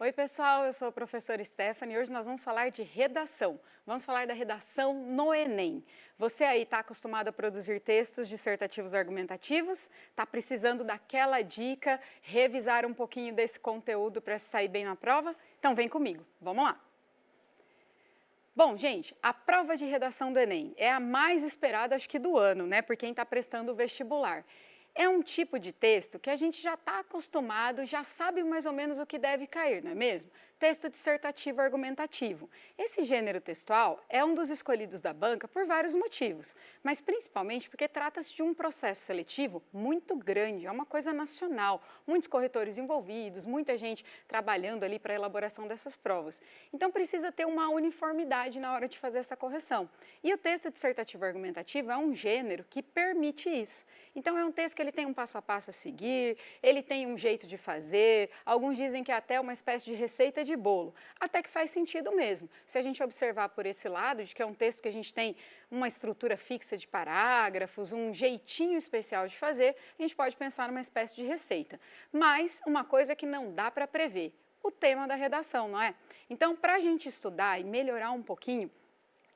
Oi pessoal, eu sou a professora Stephanie e hoje nós vamos falar de redação. Vamos falar da redação no Enem. Você aí está acostumado a produzir textos dissertativos argumentativos? Está precisando daquela dica, revisar um pouquinho desse conteúdo para sair bem na prova? Então vem comigo, vamos lá! Bom, gente, a prova de redação do Enem é a mais esperada, acho que do ano, né, por quem está prestando o vestibular. É um tipo de texto que a gente já está acostumado, já sabe mais ou menos o que deve cair, não é mesmo? Texto dissertativo argumentativo. Esse gênero textual é um dos escolhidos da banca por vários motivos, mas principalmente porque trata-se de um processo seletivo muito grande, é uma coisa nacional, muitos corretores envolvidos, muita gente trabalhando ali para a elaboração dessas provas. Então precisa ter uma uniformidade na hora de fazer essa correção. E o texto dissertativo argumentativo é um gênero que permite isso. Então é um texto que ele tem um passo a passo a seguir, ele tem um jeito de fazer, alguns dizem que é até uma espécie de receita de bolo, até que faz sentido mesmo. Se a gente observar por esse lado, de que é um texto que a gente tem uma estrutura fixa de parágrafos, um jeitinho especial de fazer, a gente pode pensar numa espécie de receita. Mas uma coisa que não dá para prever, o tema da redação, não é? Então, para a gente estudar e melhorar um pouquinho,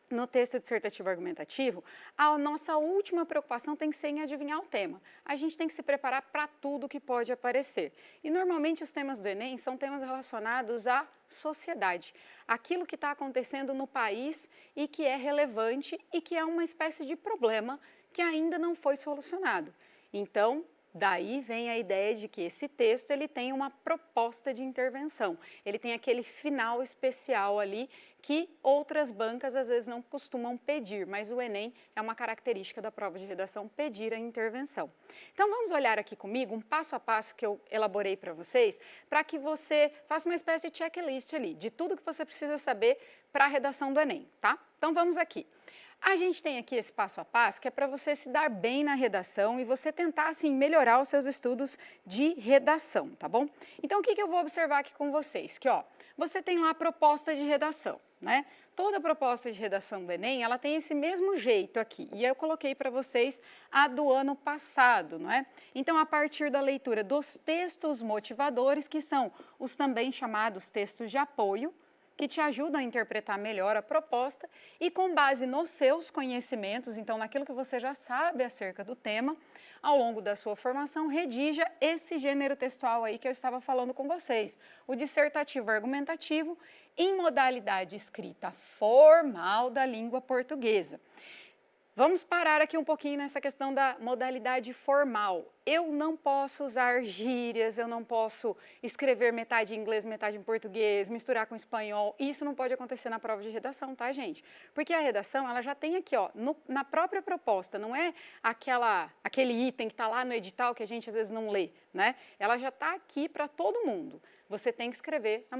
no texto dissertativo argumentativo, a nossa última preocupação tem que ser em adivinhar o tema. A gente tem que se preparar para tudo que pode aparecer. E normalmente os temas do Enem são temas relacionados à sociedade, aquilo que está acontecendo no país e que é relevante e que é uma espécie de problema que ainda não foi solucionado. Então, daí vem a ideia de que esse texto ele tem uma proposta de intervenção, ele tem aquele final especial ali que outras bancas às vezes não costumam pedir, mas o Enem é uma característica da prova de redação pedir a intervenção. Então vamos olhar aqui comigo um passo a passo que eu elaborei para vocês, para que você faça uma espécie de checklist ali, de tudo que você precisa saber para a redação do Enem, tá? Então vamos aqui. A gente tem aqui esse passo a passo que é para você se dar bem na redação e você tentar, assim, melhorar os seus estudos de redação, tá bom? Então, o que eu vou observar aqui com vocês? Que, ó, você tem lá a proposta de redação, né? Toda proposta de redação do Enem, ela tem esse mesmo jeito aqui. E eu coloquei para vocês a do ano passado, não é? Então, a partir da leitura dos textos motivadores, que são os também chamados textos de apoio, que te ajudam a interpretar melhor a proposta e com base nos seus conhecimentos, então naquilo que você já sabe acerca do tema, ao longo da sua formação, redija esse gênero textual aí que eu estava falando com vocês, o dissertativo argumentativo em modalidade escrita formal da língua portuguesa. Vamos parar aqui um pouquinho nessa questão da modalidade formal. Eu não posso usar gírias, eu não posso escrever metade em inglês, metade em português, misturar com espanhol. Isso não pode acontecer na prova de redação, tá, gente? Porque a redação, ela já tem aqui, ó, na própria proposta, não é aquele item que está lá no edital que a gente às vezes não lê, né? Ela já está aqui para todo mundo. Você tem que escrever na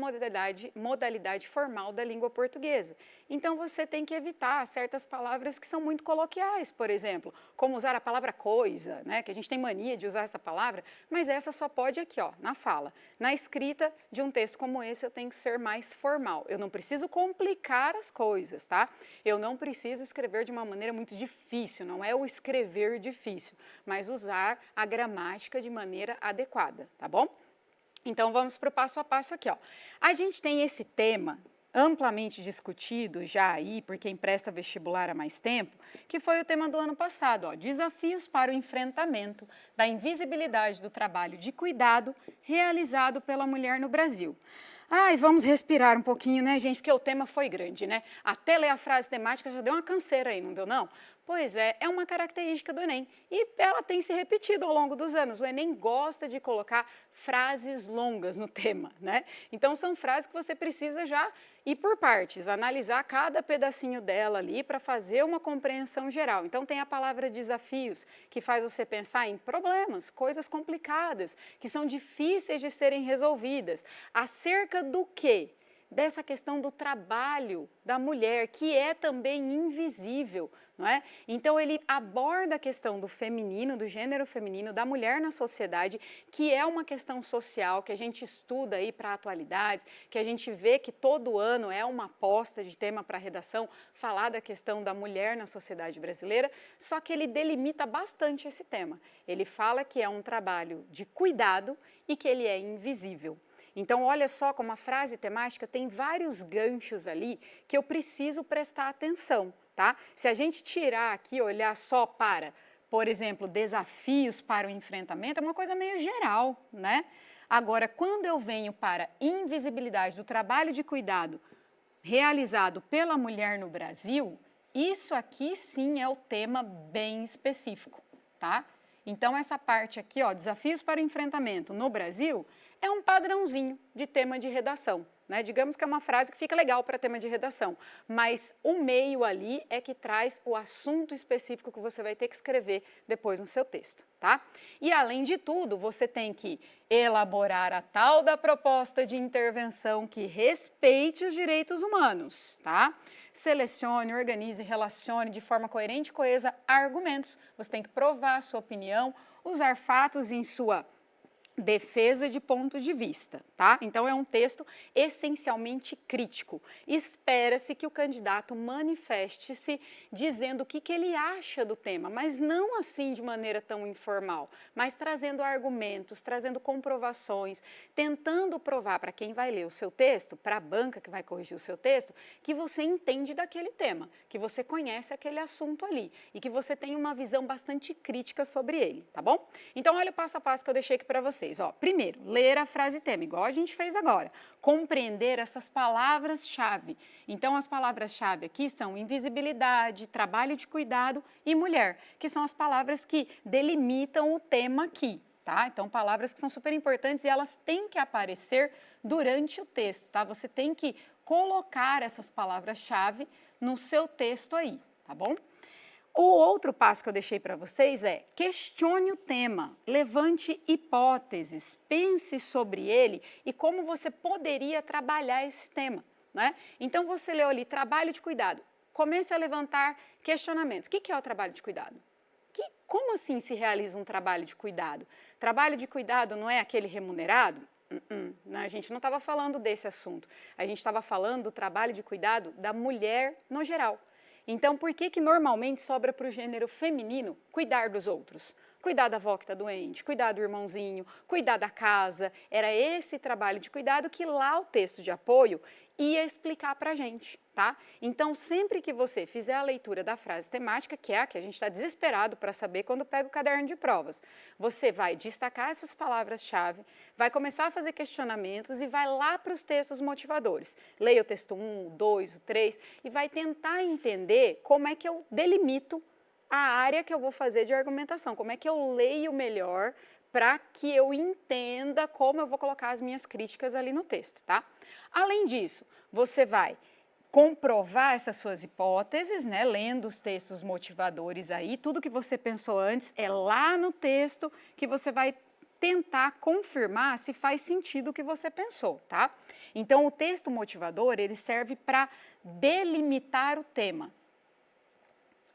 modalidade formal da língua portuguesa. Então, você tem que evitar certas palavras que são muito coloquiais, por exemplo, como usar a palavra coisa, né, que a gente tem mania de usar essa palavra, mas essa só pode aqui, ó, na fala. Na escrita de um texto como esse, eu tenho que ser mais formal. Eu não preciso complicar as coisas, tá? Eu não preciso escrever de uma maneira muito difícil, não é o escrever difícil, mas usar a gramática de maneira adequada, tá bom? Então, vamos para o passo a passo aqui, ó. A gente tem esse tema amplamente discutido já aí por quem presta vestibular há mais tempo, que foi o tema do ano passado, ó, desafios para o enfrentamento da invisibilidade do trabalho de cuidado realizado pela mulher no Brasil. Ai, vamos respirar um pouquinho, né, gente, porque o tema foi grande, né? Até ler a frase temática já deu uma canseira aí, não deu não? Pois é uma característica do Enem e ela tem se repetido ao longo dos anos. O Enem gosta de colocar frases longas no tema, né? Então, são frases que você precisa já ir por partes, analisar cada pedacinho dela ali para fazer uma compreensão geral. Então, tem a palavra desafios, que faz você pensar em problemas, coisas complicadas, que são difíceis de serem resolvidas. Acerca do quê? Dessa questão do trabalho da mulher, que é também invisível, não é? Então, ele aborda a questão do feminino, do gênero feminino, da mulher na sociedade, que é uma questão social que a gente estuda aí para atualidades, que a gente vê que todo ano é uma aposta de tema para redação, falar da questão da mulher na sociedade brasileira, só que ele delimita bastante esse tema. Ele fala que é um trabalho de cuidado e que ele é invisível. Então, olha só como a frase temática tem vários ganchos ali que eu preciso prestar atenção, tá? Se a gente tirar aqui, olhar só para, por exemplo, desafios para o enfrentamento, é uma coisa meio geral, né? Agora, quando eu venho para invisibilidade do trabalho de cuidado realizado pela mulher no Brasil, isso aqui sim é o tema bem específico, tá? Então, essa parte aqui, ó, desafios para o enfrentamento no Brasil, é um padrãozinho de tema de redação, né? Digamos que é uma frase que fica legal para tema de redação, mas o meio ali é que traz o assunto específico que você vai ter que escrever depois no seu texto, tá? E além de tudo, você tem que elaborar a tal da proposta de intervenção que respeite os direitos humanos, tá? Selecione, organize, relacione de forma coerente e coesa argumentos. Você tem que provar a sua opinião, usar fatos em sua defesa de ponto de vista, tá? Então, é um texto essencialmente crítico. Espera-se que o candidato manifeste-se dizendo o que ele acha do tema, mas não assim de maneira tão informal, mas trazendo argumentos, trazendo comprovações, tentando provar para quem vai ler o seu texto, para a banca que vai corrigir o seu texto, que você entende daquele tema, que você conhece aquele assunto ali e que você tem uma visão bastante crítica sobre ele, tá bom? Então, olha o passo a passo que eu deixei aqui para vocês. Ó, primeiro, ler a frase tema, igual a gente fez agora. Compreender essas palavras-chave. Então, as palavras-chave aqui são invisibilidade, trabalho de cuidado e mulher, que são as palavras que delimitam o tema aqui, tá? Então, palavras que são super importantes e elas têm que aparecer durante o texto, tá? Você tem que colocar essas palavras-chave no seu texto aí, tá bom? O outro passo que eu deixei para vocês é questione o tema, levante hipóteses, pense sobre ele e como você poderia trabalhar esse tema, né? Então, você leu ali, trabalho de cuidado, comece a levantar questionamentos. O que é o trabalho de cuidado? Como assim se realiza um trabalho de cuidado? Trabalho de cuidado não é aquele remunerado? Não, a gente não estava falando desse assunto, a gente estava falando do trabalho de cuidado da mulher no geral. Então, por que normalmente sobra para o gênero feminino cuidar dos outros? Cuidar da avó que está doente, cuidar do irmãozinho, cuidar da casa. Era esse trabalho de cuidado que lá o texto de apoio ia explicar para a gente, tá? Então, sempre que você fizer a leitura da frase temática, que é a que a gente está desesperado para saber quando pega o caderno de provas, você vai destacar essas palavras-chave, vai começar a fazer questionamentos e vai lá para os textos motivadores. Leia o texto 1, o 2, o 3 e vai tentar entender como é que eu delimito a área que eu vou fazer de argumentação, como é que eu leio melhor para que eu entenda como eu vou colocar as minhas críticas ali no texto, tá? Além disso, você vai comprovar essas suas hipóteses, né, lendo os textos motivadores aí, tudo que você pensou antes é lá no texto que você vai tentar confirmar se faz sentido o que você pensou, tá? Então, o texto motivador, ele serve para delimitar o tema.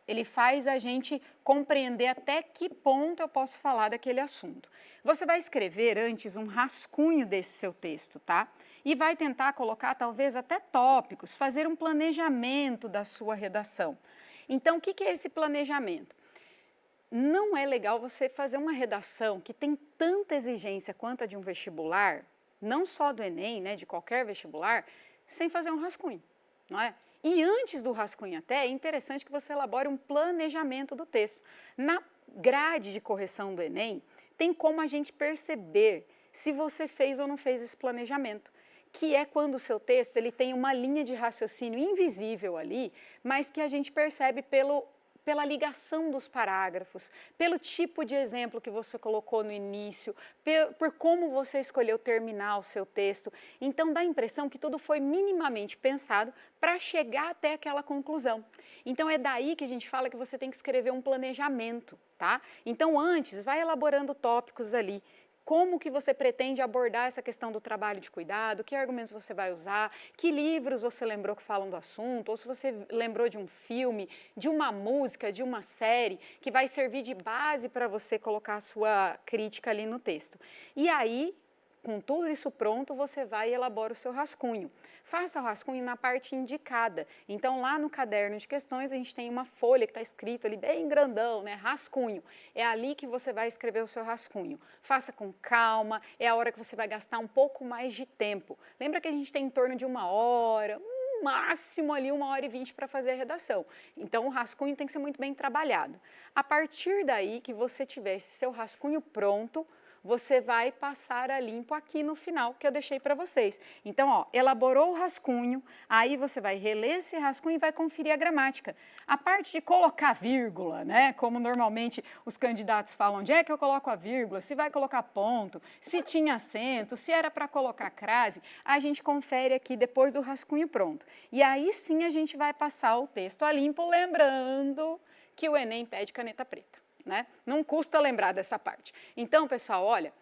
Ele faz a gente compreender até que ponto eu posso falar daquele assunto. Você vai escrever antes um rascunho desse seu texto, tá? E vai tentar colocar talvez até tópicos, fazer um planejamento da sua redação. Então, o que é esse planejamento? Não é legal você fazer uma redação que tem tanta exigência quanto a de um vestibular, não só do Enem, né, de qualquer vestibular, sem fazer um rascunho, não é? E antes do rascunho até, é interessante que você elabore um planejamento do texto. Na grade de correção do Enem, tem como a gente perceber se você fez ou não fez esse planejamento, que é quando o seu texto ele tem uma linha de raciocínio invisível ali, mas que a gente percebe pela ligação dos parágrafos, pelo tipo de exemplo que você colocou no início, por como você escolheu terminar o seu texto. Então, dá a impressão que tudo foi minimamente pensado para chegar até aquela conclusão. Então, é daí que a gente fala que você tem que escrever um planejamento, tá? Então, antes, vai elaborando tópicos ali. Como que você pretende abordar essa questão do trabalho de cuidado, que argumentos você vai usar, que livros você lembrou que falam do assunto, ou se você lembrou de um filme, de uma música, de uma série, que vai servir de base para você colocar a sua crítica ali no texto. E aí, com tudo isso pronto, você vai e elabora o seu rascunho. Faça o rascunho na parte indicada. Então, lá no caderno de questões, a gente tem uma folha que está escrito ali bem grandão, né? Rascunho. É ali que você vai escrever o seu rascunho. Faça com calma, é a hora que você vai gastar um pouco mais de tempo. Lembra que a gente tem em torno de 1 hora, máximo ali 1h20 para fazer a redação. Então, o rascunho tem que ser muito bem trabalhado. A partir daí que você tiver esse seu rascunho pronto, você vai passar a limpo aqui no final, que eu deixei para vocês. Então, ó, elaborou o rascunho, aí você vai reler esse rascunho e vai conferir a gramática. A parte de colocar vírgula, né, como normalmente os candidatos falam, onde é que eu coloco a vírgula, se vai colocar ponto, se tinha acento, se era para colocar crase, a gente confere aqui depois do rascunho pronto. E aí sim a gente vai passar o texto a limpo, lembrando que o Enem pede caneta preta. Né? Não custa lembrar dessa parte. Então, pessoal, olha,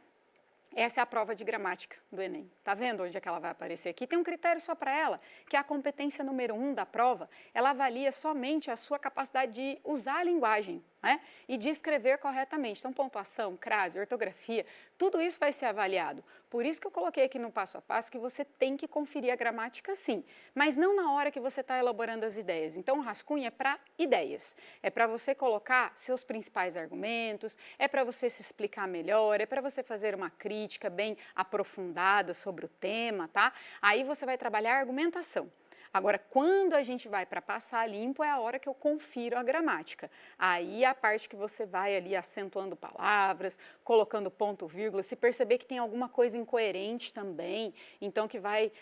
essa é a prova de gramática do Enem. Tá vendo onde é que ela vai aparecer aqui? Tem um critério só para ela, que é a competência número 1 da prova. Ela avalia somente a sua capacidade de usar a linguagem, né? E de escrever corretamente. Então, pontuação, crase, ortografia, tudo isso vai ser avaliado. Por isso que eu coloquei aqui no passo a passo que você tem que conferir a gramática sim, mas não na hora que você está elaborando as ideias. Então, o rascunho é para ideias, é para você colocar seus principais argumentos, é para você se explicar melhor, é para você fazer uma crítica bem aprofundada sobre o tema, tá? Aí você vai trabalhar a argumentação. Agora, quando a gente vai para passar limpo, é a hora que eu confiro a gramática. Aí é a parte que você vai ali acentuando palavras, colocando ponto, vírgula, se perceber que tem alguma coisa incoerente também, então que vai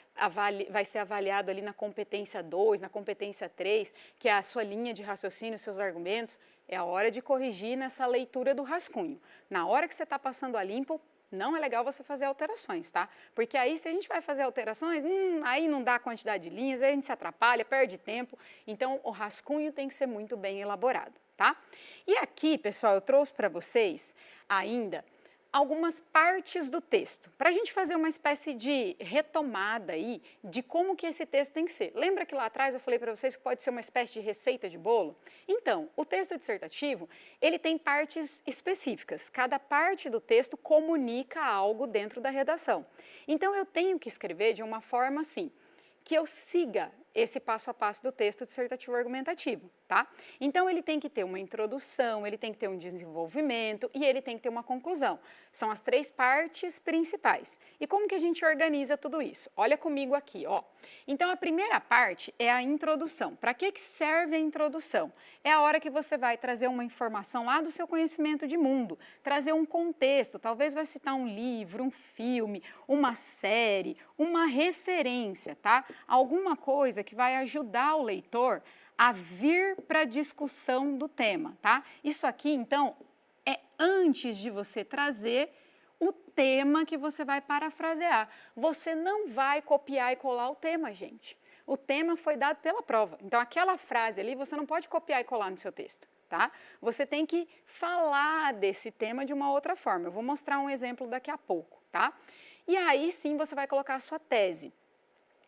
ser avaliado ali na competência 2, na competência 3, que é a sua linha de raciocínio, seus argumentos, é a hora de corrigir nessa leitura do rascunho. Na hora que você está passando a limpo, não é legal você fazer alterações, tá? Porque aí, se a gente vai fazer alterações, aí não dá a quantidade de linhas, aí a gente se atrapalha, perde tempo. Então, o rascunho tem que ser muito bem elaborado, tá? E aqui, pessoal, eu trouxe para vocês ainda algumas partes do texto, para a gente fazer uma espécie de retomada aí de como que esse texto tem que ser. Lembra que lá atrás eu falei para vocês que pode ser uma espécie de receita de bolo? Então, o texto dissertativo, ele tem partes específicas. Cada parte do texto comunica algo dentro da redação. Então, eu tenho que escrever de uma forma assim, que eu siga esse passo a passo do texto dissertativo argumentativo, tá? Então, ele tem que ter uma introdução, ele tem que ter um desenvolvimento e ele tem que ter uma conclusão. São as 3 partes principais. E como que a gente organiza tudo isso? Olha comigo aqui, ó. Então, a primeira parte é a introdução. Para que serve a introdução? É a hora que você vai trazer uma informação lá do seu conhecimento de mundo, trazer um contexto, talvez vai citar um livro, um filme, uma série, uma referência, tá? Alguma coisa que vai ajudar o leitor a vir para a discussão do tema, tá? Isso aqui, então, é antes de você trazer o tema que você vai parafrasear. Você não vai copiar e colar o tema, gente. O tema foi dado pela prova. Então, aquela frase ali, você não pode copiar e colar no seu texto, tá? Você tem que falar desse tema de uma outra forma. Eu vou mostrar um exemplo daqui a pouco, tá? E aí, sim, você vai colocar a sua tese,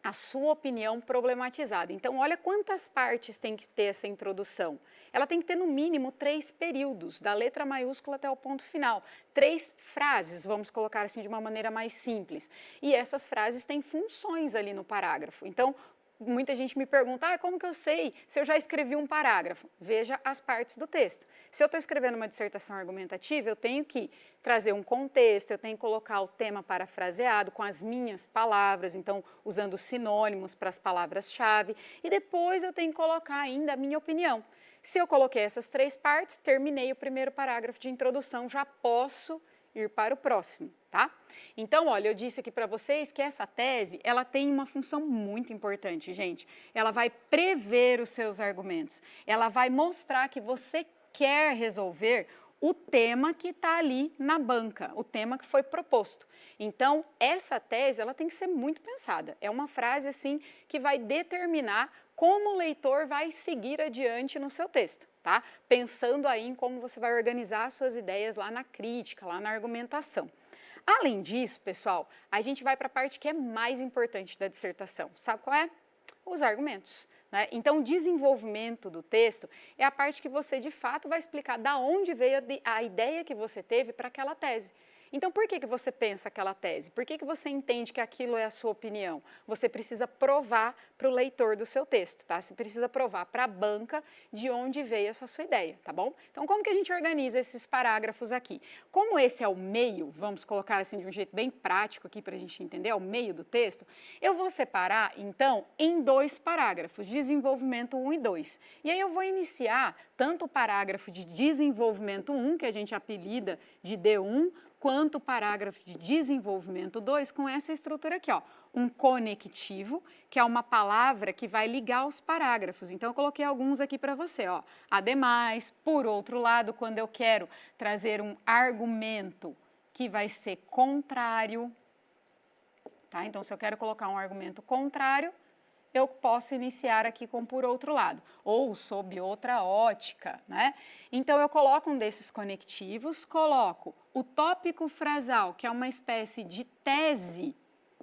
a sua opinião problematizada. Então, olha quantas partes tem que ter essa introdução. Ela tem que ter, no mínimo, 3 períodos, da letra maiúscula até o ponto final. 3 frases, vamos colocar assim de uma maneira mais simples. E essas frases têm funções ali no parágrafo. Então, muita gente me pergunta, como que eu sei se eu já escrevi um parágrafo? Veja as partes do texto. Se eu estou escrevendo uma dissertação argumentativa, eu tenho que trazer um contexto, eu tenho que colocar o tema parafraseado com as minhas palavras, então usando sinônimos para as palavras-chave, e depois eu tenho que colocar ainda a minha opinião. Se eu coloquei essas 3 partes, terminei o primeiro parágrafo de introdução, já posso ir para o próximo, tá? Então, olha, eu disse aqui para vocês que essa tese, ela tem uma função muito importante, gente. Ela vai prever os seus argumentos, ela vai mostrar que você quer resolver o tema que está ali na banca, o tema que foi proposto. Então, essa tese, ela tem que ser muito pensada. É uma frase, assim, que vai determinar como o leitor vai seguir adiante no seu texto, tá? Pensando aí em como você vai organizar as suas ideias lá na crítica, lá na argumentação. Além disso, pessoal, a gente vai para a parte que é mais importante da dissertação. Sabe qual é? Os argumentos. Né? Então, o desenvolvimento do texto é a parte que você, de fato, vai explicar da onde veio a ideia que você teve para aquela tese. Então, por que você pensa aquela tese? Por que você entende que aquilo é a sua opinião? Você precisa provar para o leitor do seu texto, tá? Você precisa provar para a banca de onde veio essa sua ideia, tá bom? Então, como que a gente organiza esses parágrafos aqui? Como esse é o meio, vamos colocar assim de um jeito bem prático aqui para a gente entender, é o meio do texto, eu vou separar, então, em 2 parágrafos, desenvolvimento 1 e 2. E aí eu vou iniciar tanto o parágrafo de desenvolvimento 1, que a gente apelida de D1, quanto o parágrafo de desenvolvimento 2 com essa estrutura aqui, ó, um conectivo, que é uma palavra que vai ligar os parágrafos. Então, eu coloquei alguns aqui para você, ó. Ademais, por outro lado, quando eu quero trazer um argumento que vai ser contrário, tá? Então, se eu quero colocar um argumento contrário, eu posso iniciar aqui com por outro lado, ou sob outra ótica, né? Então, eu coloco um desses conectivos, coloco o tópico frasal, que é uma espécie de tese,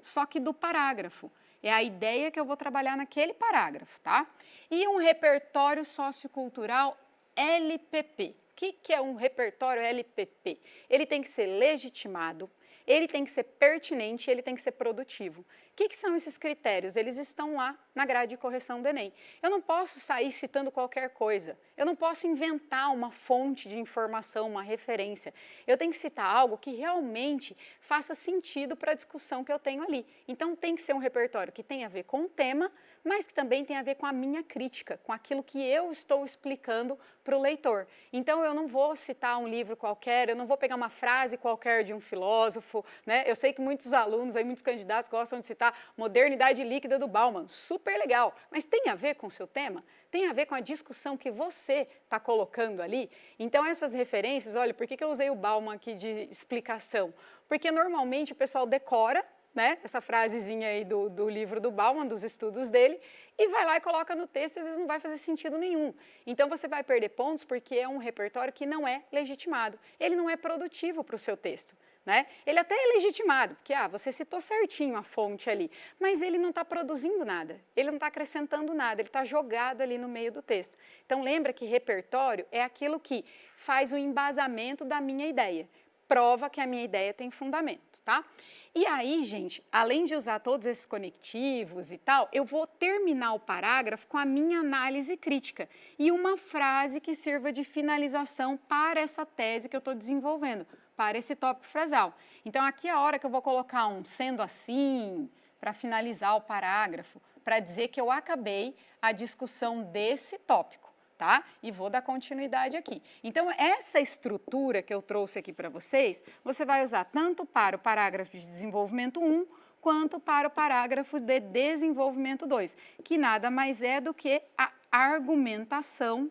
só que do parágrafo. É a ideia que eu vou trabalhar naquele parágrafo, tá? E um repertório sociocultural LPP. O que é um repertório LPP? Ele tem que ser legitimado, ele tem que ser pertinente, ele tem que ser produtivo. O que são esses critérios? Eles estão lá na grade de correção do Enem. Eu não posso sair citando qualquer coisa, eu não posso inventar uma fonte de informação, uma referência. Eu tenho que citar algo que realmente faça sentido para a discussão que eu tenho ali. Então tem que ser um repertório que tenha a ver com o tema, mas que também tem a ver com a minha crítica, com aquilo que eu estou explicando para o leitor. Então eu não vou citar um livro qualquer, eu não vou pegar uma frase qualquer de um filósofo, né? Eu sei que muitos alunos, aí, muitos candidatos gostam de citar Modernidade Líquida do Bauman, super legal, mas tem a ver com o seu tema? Tem a ver com a discussão que você está colocando ali? Então essas referências, olha, por que eu usei o Bauman aqui de explicação? Porque normalmente o pessoal decora, né, essa frasezinha aí do livro do Bauman, dos estudos dele, e vai lá e coloca no texto e às vezes não vai fazer sentido nenhum. Então você vai perder pontos porque é um repertório que não é legitimado, ele não é produtivo para o seu texto. Né? Ele até é legitimado, porque você citou certinho a fonte ali, mas ele não está produzindo nada, ele não está acrescentando nada, ele está jogado ali no meio do texto. Então lembra que repertório é aquilo que faz o embasamento da minha ideia, prova que a minha ideia tem fundamento, tá? E aí, gente, além de usar todos esses conectivos e tal, eu vou terminar o parágrafo com a minha análise crítica e uma frase que sirva de finalização para essa tese que eu estou desenvolvendo, para esse tópico frasal. Então, aqui é a hora que eu vou colocar um sendo assim, para finalizar o parágrafo, para dizer que eu acabei a discussão desse tópico. Tá? E vou dar continuidade aqui. Então, essa estrutura que eu trouxe aqui para vocês, você vai usar tanto para o parágrafo de desenvolvimento 1, quanto para o parágrafo de desenvolvimento 2, que nada mais é do que a argumentação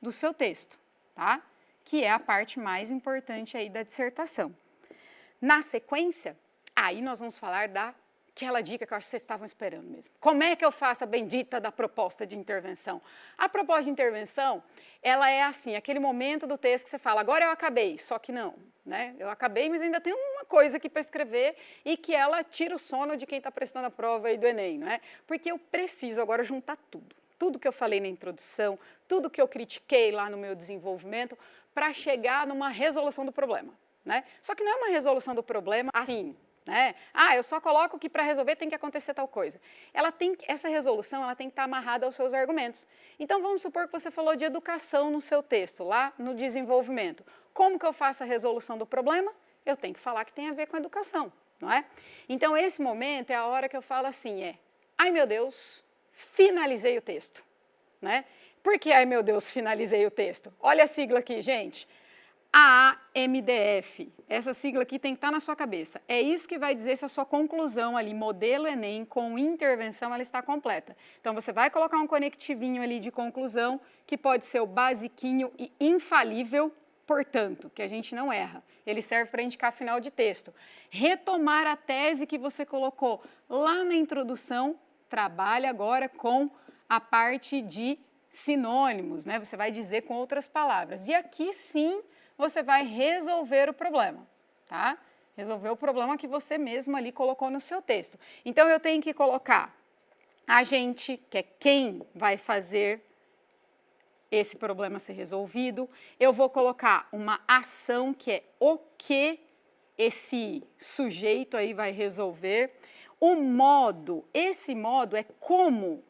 do seu texto, tá? Que é a parte mais importante aí da dissertação. Na sequência, aí nós vamos falar daquela dica que eu acho que vocês estavam esperando mesmo. Como é que eu faço a bendita da proposta de intervenção? A proposta de intervenção, ela é assim, aquele momento do texto que você fala, agora eu acabei, só que não, né? Eu acabei, mas ainda tem uma coisa aqui para escrever e que ela tira o sono de quem está prestando a prova aí do Enem, não é? Porque eu preciso agora juntar tudo. Tudo que eu falei na introdução, tudo que eu critiquei lá no meu desenvolvimento, para chegar numa resolução do problema, né? Só que não é uma resolução do problema assim, né? Eu só coloco que para resolver tem que acontecer tal coisa. Essa resolução ela tem que estar amarrada aos seus argumentos. Então vamos supor que você falou de educação no seu texto, lá no desenvolvimento. Como que eu faço a resolução do problema? Eu tenho que falar que tem a ver com a educação, não é? Então esse momento é a hora que eu falo assim, ai meu Deus, finalizei o texto, né? Por que, ai meu Deus, finalizei o texto? Olha a sigla aqui, gente. AMDF. Essa sigla aqui tem que estar na sua cabeça. É isso que vai dizer se a sua conclusão ali, modelo Enem com intervenção, ela está completa. Então, você vai colocar um conectivinho ali de conclusão, que pode ser o basiquinho e infalível, portanto, que a gente não erra. Ele serve para indicar final de texto. Retomar a tese que você colocou lá na introdução, trabalha agora com a parte de sinônimos, né? Você vai dizer com outras palavras. E aqui sim você vai resolver o problema, tá? Resolver o problema que você mesmo ali colocou no seu texto. Então eu tenho que colocar a gente, que é quem vai fazer esse problema ser resolvido. Eu vou colocar uma ação que é o que esse sujeito aí vai resolver. O modo, esse modo é como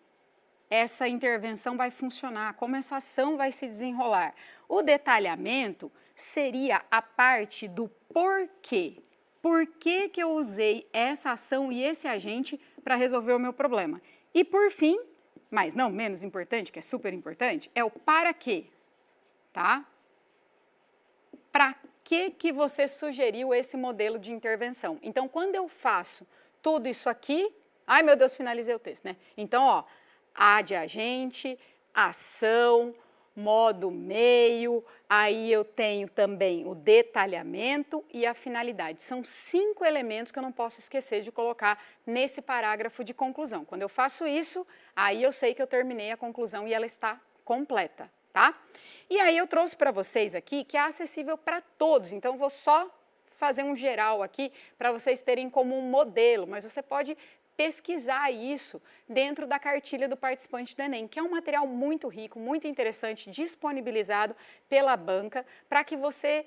essa intervenção vai funcionar, como essa ação vai se desenrolar. O detalhamento seria a parte do porquê. Por que que eu usei essa ação e esse agente para resolver o meu problema? E por fim, mas não menos importante, que é super importante, é o para quê, tá? Para que você sugeriu esse modelo de intervenção? Então, quando eu faço tudo isso aqui, ai meu Deus, finalizei o texto, né? Então, ó, A de agente, ação, modo meio, aí eu tenho também o detalhamento e a finalidade. São 5 elementos que eu não posso esquecer de colocar nesse parágrafo de conclusão. Quando eu faço isso, aí eu sei que eu terminei a conclusão e ela está completa, tá? E aí eu trouxe para vocês aqui que é acessível para todos, então vou só fazer um geral aqui para vocês terem como um modelo, mas você pode pesquisar isso dentro da cartilha do participante do Enem, que é um material muito rico, muito interessante, disponibilizado pela banca, para que você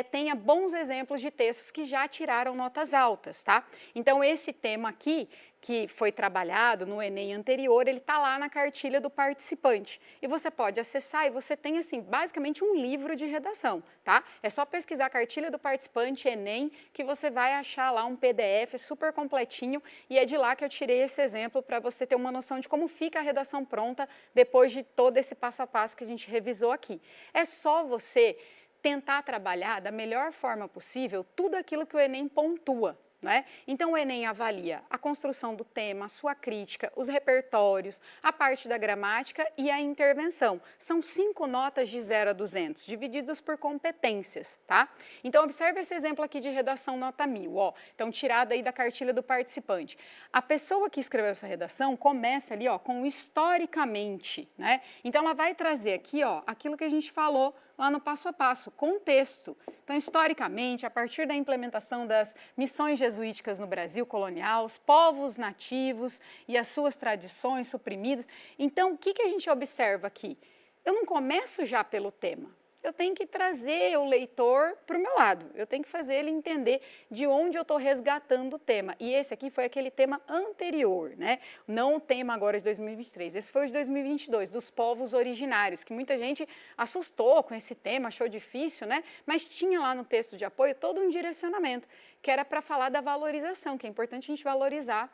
tenha bons exemplos de textos que já tiraram notas altas, tá? Então, esse tema aqui, que foi trabalhado no Enem anterior, ele está lá na cartilha do participante. E você pode acessar e você tem, assim, basicamente um livro de redação, tá? É só pesquisar a cartilha do participante Enem que você vai achar lá um PDF super completinho e é de lá que eu tirei esse exemplo para você ter uma noção de como fica a redação pronta depois de todo esse passo a passo que a gente revisou aqui. É só você tentar trabalhar da melhor forma possível tudo aquilo que o Enem pontua. Né? Então, o Enem avalia a construção do tema, a sua crítica, os repertórios, a parte da gramática e a intervenção. São 5 notas de 0 a 200, divididas por competências, tá? Então, observe esse exemplo aqui de redação nota 1000, ó. Então, tirada aí da cartilha do participante. A pessoa que escreveu essa redação começa ali, ó, com historicamente, né? Então, ela vai trazer aqui, ó, aquilo que a gente falou lá no passo a passo, contexto. Então, historicamente, a partir da implementação das missões jesuíticas no Brasil colonial, os povos nativos e as suas tradições suprimidas. Então, o que a gente observa aqui? Eu não começo já pelo tema. Eu tenho que trazer o leitor para o meu lado, eu tenho que fazer ele entender de onde eu estou resgatando o tema. E esse aqui foi aquele tema anterior, né? Não o tema agora de 2023, esse foi o de 2022, dos povos originários, que muita gente assustou com esse tema, achou difícil, né? Mas tinha lá no texto de apoio todo um direcionamento, que era para falar da valorização, que é importante a gente valorizar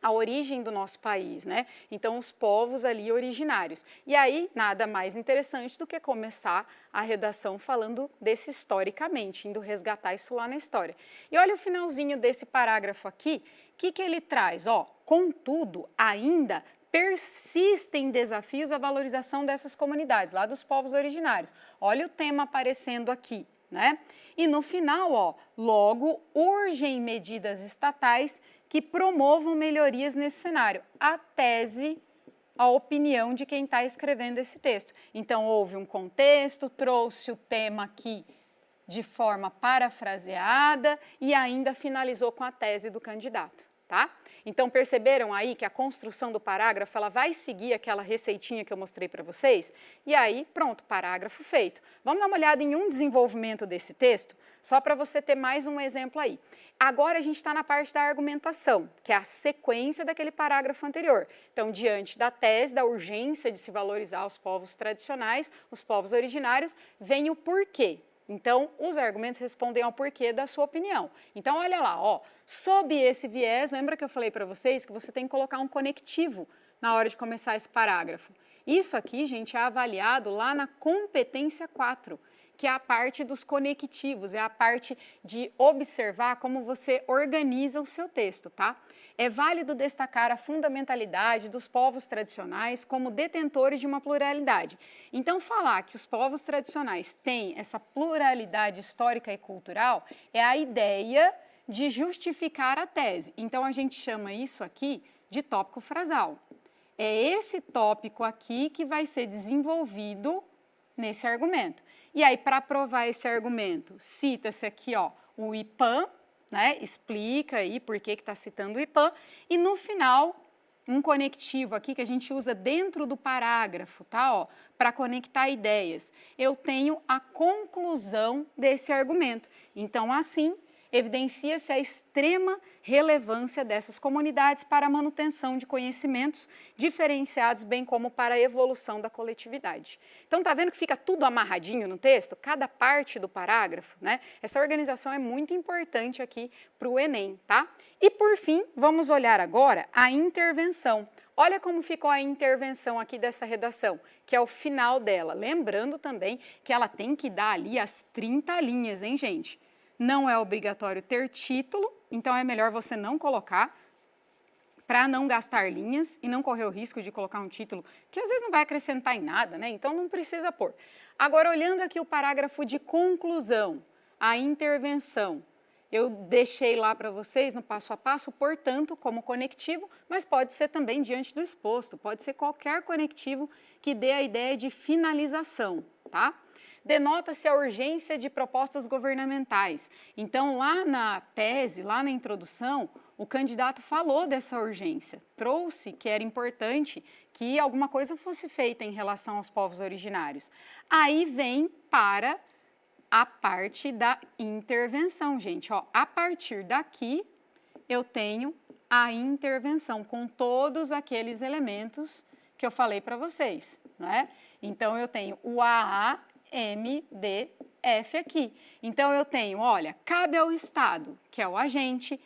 a origem do nosso país, né? Então, os povos ali originários. E aí, nada mais interessante do que começar a redação falando desse historicamente, indo resgatar isso lá na história. E olha o finalzinho desse parágrafo aqui, o que ele traz? Ó, contudo, ainda persistem desafios à valorização dessas comunidades, lá dos povos originários. Olha o tema aparecendo aqui, né? E no final, ó, logo urgem medidas estatais que promovam melhorias nesse cenário. A tese, a opinião de quem está escrevendo esse texto. Então, houve um contexto, trouxe o tema aqui de forma parafraseada e ainda finalizou com a tese do candidato, tá? Então, perceberam aí que a construção do parágrafo, ela vai seguir aquela receitinha que eu mostrei para vocês? E aí, pronto, parágrafo feito. Vamos dar uma olhada em um desenvolvimento desse texto, só para você ter mais um exemplo aí. Agora, a gente está na parte da argumentação, que é a sequência daquele parágrafo anterior. Então, diante da tese, da urgência de se valorizar os povos tradicionais, os povos originários, vem o porquê. Então, os argumentos respondem ao porquê da sua opinião. Então, olha lá, ó, sob esse viés, lembra que eu falei para vocês que você tem que colocar um conectivo na hora de começar esse parágrafo. Isso aqui, gente, é avaliado lá na competência 4, que é a parte dos conectivos, é a parte de observar como você organiza o seu texto, tá? É válido destacar a fundamentalidade dos povos tradicionais como detentores de uma pluralidade. Então, falar que os povos tradicionais têm essa pluralidade histórica e cultural é a ideia de justificar a tese. Então, a gente chama isso aqui de tópico frasal. É esse tópico aqui que vai ser desenvolvido nesse argumento. E aí, para provar esse argumento, cita-se aqui, ó, o IPAM, né? Explica aí por que está citando o IPAM, e no final, um conectivo aqui que a gente usa dentro do parágrafo, tá? Ó, para conectar ideias. Eu tenho a conclusão desse argumento. Então, assim, evidencia-se a extrema relevância dessas comunidades para a manutenção de conhecimentos diferenciados, bem como para a evolução da coletividade. Então, tá vendo que fica tudo amarradinho no texto? Cada parte do parágrafo, né? Essa organização é muito importante aqui para o Enem, tá? E, por fim, vamos olhar agora a intervenção. Olha como ficou a intervenção aqui dessa redação, que é o final dela. Lembrando também que ela tem que dar ali as 30 linhas, hein, gente? Não é obrigatório ter título, então é melhor você não colocar para não gastar linhas e não correr o risco de colocar um título que às vezes não vai acrescentar em nada, né? Então não precisa pôr. Agora, olhando aqui o parágrafo de conclusão, a intervenção, eu deixei lá para vocês no passo a passo, portanto, como conectivo, mas pode ser também diante do exposto, pode ser qualquer conectivo que dê a ideia de finalização, tá? Denota-se a urgência de propostas governamentais. Então, lá na tese, lá na introdução, o candidato falou dessa urgência, trouxe que era importante que alguma coisa fosse feita em relação aos povos originários. Aí vem para a parte da intervenção, gente. Ó, a partir daqui, eu tenho a intervenção com todos aqueles elementos que eu falei para vocês, não é? Então, eu tenho o AA, M, D, F aqui. Então, eu tenho, olha, cabe ao Estado, que é o agente.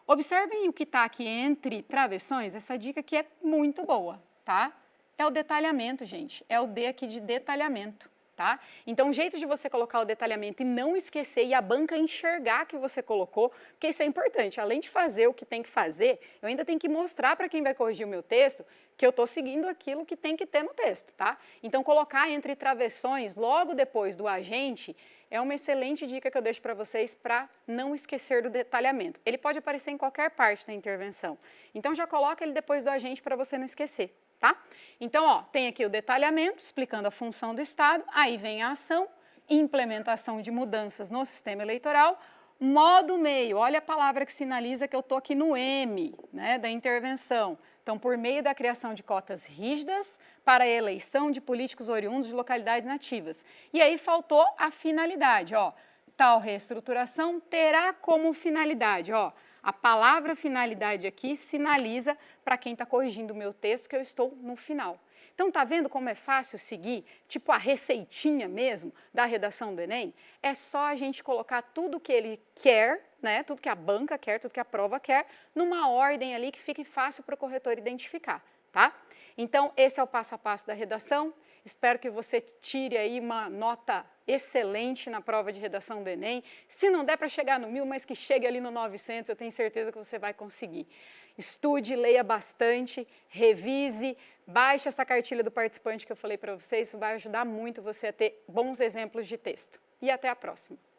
Observem o que está aqui entre travessões, essa dica aqui é muito boa, tá? É o detalhamento, gente, é o D aqui de detalhamento, tá? Então, o jeito de você colocar o detalhamento e não esquecer e a banca enxergar que você colocou, porque isso é importante, além de fazer o que tem que fazer, eu ainda tenho que mostrar para quem vai corrigir o meu texto que eu estou seguindo aquilo que tem que ter no texto, tá? Então, colocar entre travessões, logo depois do agente, é uma excelente dica que eu deixo para vocês para não esquecer do detalhamento. Ele pode aparecer em qualquer parte da intervenção. Então, já coloca ele depois do agente para você não esquecer, tá? Então, ó, tem aqui o detalhamento, explicando a função do Estado, aí vem a ação, implementação de mudanças no sistema eleitoral, modo meio, olha a palavra que sinaliza que eu estou aqui no M, né, da intervenção. Então, por meio da criação de cotas rígidas para a eleição de políticos oriundos de localidades nativas. E aí faltou a finalidade, ó. Tal reestruturação terá como finalidade, ó. A palavra finalidade aqui sinaliza para quem está corrigindo o meu texto que eu estou no final. Então, tá vendo como é fácil seguir, tipo a receitinha mesmo da redação do Enem? É só a gente colocar tudo que ele quer, né? Tudo que a banca quer, tudo que a prova quer, numa ordem ali que fique fácil para o corretor identificar, tá? Então, esse é o passo a passo da redação. Espero que você tire aí uma nota excelente na prova de redação do Enem. Se não der para chegar no 1000, mas que chegue ali no 900, eu tenho certeza que você vai conseguir. Estude, leia bastante, revise, baixe essa cartilha do participante que eu falei para vocês, isso vai ajudar muito você a ter bons exemplos de texto. E até a próxima!